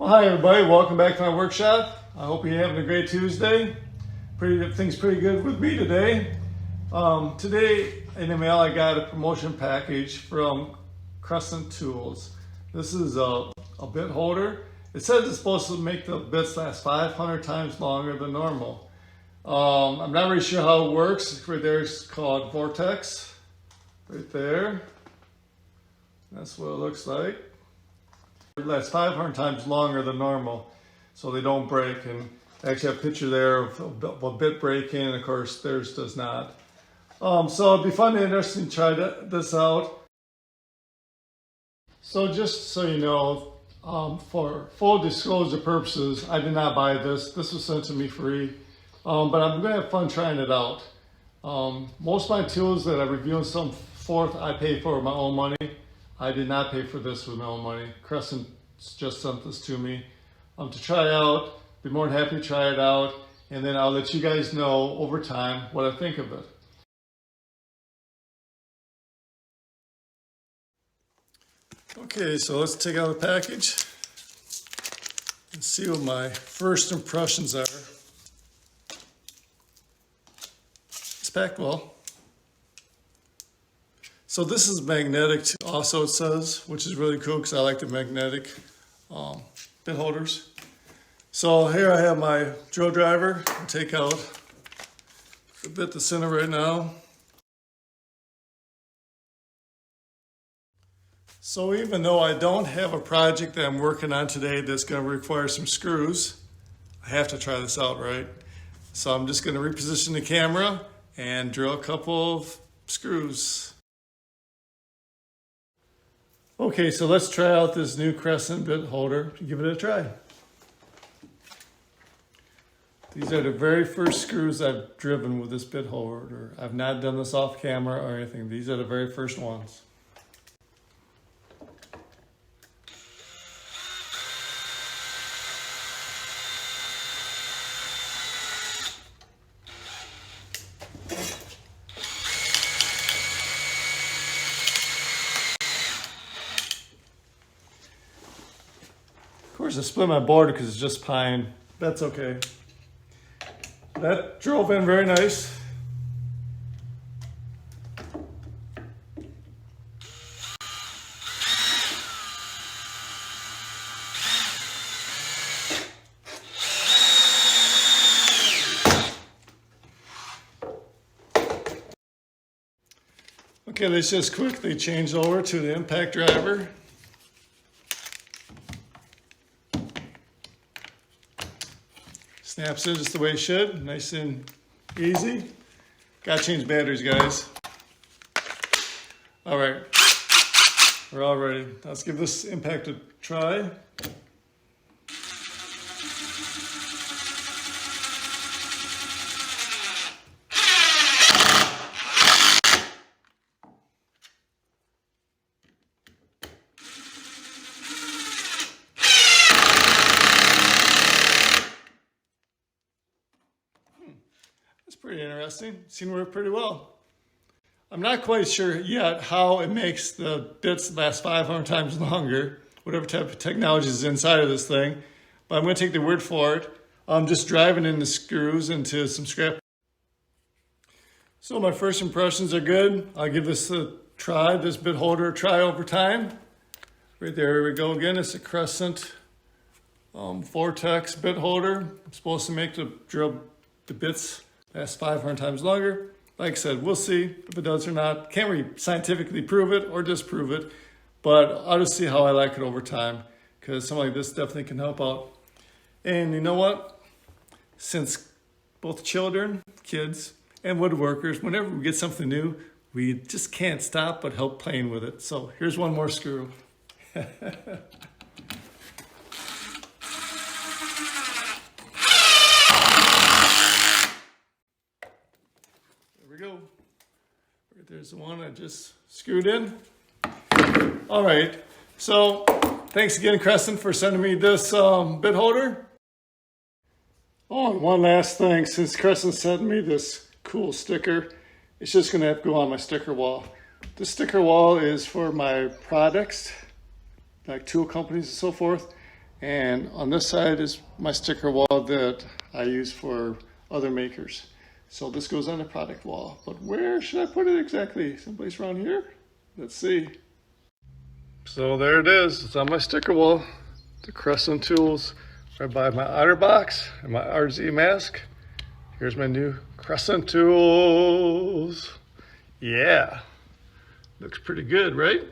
Well, hi everybody, welcome back to my workshop. I hope you're having a great Tuesday. Things pretty good with me today. Today in the mail I got a promotion package from Crescent Tools. This is a bit holder. It says it's supposed to make the bits last 500 times longer than normal. I'm not really sure how it works. Right there it's called Vortex. Right there. That's what it looks like. It lasts 500 times longer than normal, so they don't break. And I actually have a picture there of a bit breaking, and of course theirs does not. So it'd be fun and interesting to try this out. So just so you know, for full disclosure purposes, I did not buy this. This was sent to me free, but I'm going to have fun trying it out. Most of my tools that I review and so forth, I pay for with my own money. I did not pay for this with my own money. Crescent just sent this to me to try out. Be more than happy to try it out, and then I'll let you guys know over time what I think of it. Okay, so let's take out the package and see what my first impressions are. It's packed well. So this is magnetic also, it says, which is really cool because I like the magnetic bit holders. So here I have my drill driver. I'll take out the bit that's in it right now. So even though I don't have a project that I'm working on today that's going to require some screws, I have to try this out, right? So I'm just going to reposition the camera and drill a couple of screws. Okay, so let's try out this new Crescent bit holder and give it a try. These are the very first screws I've driven with this bit holder. I've not done this off camera or anything. These are the very first ones. Of course, I split my board because it's just pine. That's okay. That drove in very nice. Okay, let's just quickly change over to the impact driver. Snaps in just the way it should, nice and easy. Gotta change batteries, guys. All right, we're all ready. Let's give this impact a try. That's pretty interesting. Seemed to work pretty well. I'm not quite sure yet how it makes the bits last 500 times longer, whatever type of technology is inside of this thing. But I'm going to take the word for it. I'm just driving in the screws into some scrap. So my first impressions are good. I'll give this a try, this bit holder a try over time. Right there we go again. It's a Crescent Vortex bit holder. I'm supposed to make the bits last 500 times longer. Like I said, we'll see if it does or not. Can't really scientifically prove it or disprove it, but I'll just see how I like it over time, because something like this definitely can help out. And you know what? Since both children, kids, and woodworkers, whenever we get something new, we just can't stop but help playing with it. So here's one more screw. Go. Right there's the one I just screwed in. All right, so thanks again, Crescent, for sending me this bit holder. Oh, and one last thing, since Crescent sent me this cool sticker, it's just gonna have to go on my sticker wall. The sticker wall is for my products, like tool companies and so forth, And on this side is my sticker wall that I use for other makers. So this goes on the product wall. But where should I put it exactly? Someplace around here? Let's see. So there it is. It's on my sticker wall. The Crescent Tools. I buy my OtterBox and my RZ mask. Here's my new Crescent Tools. Yeah. Looks pretty good, right?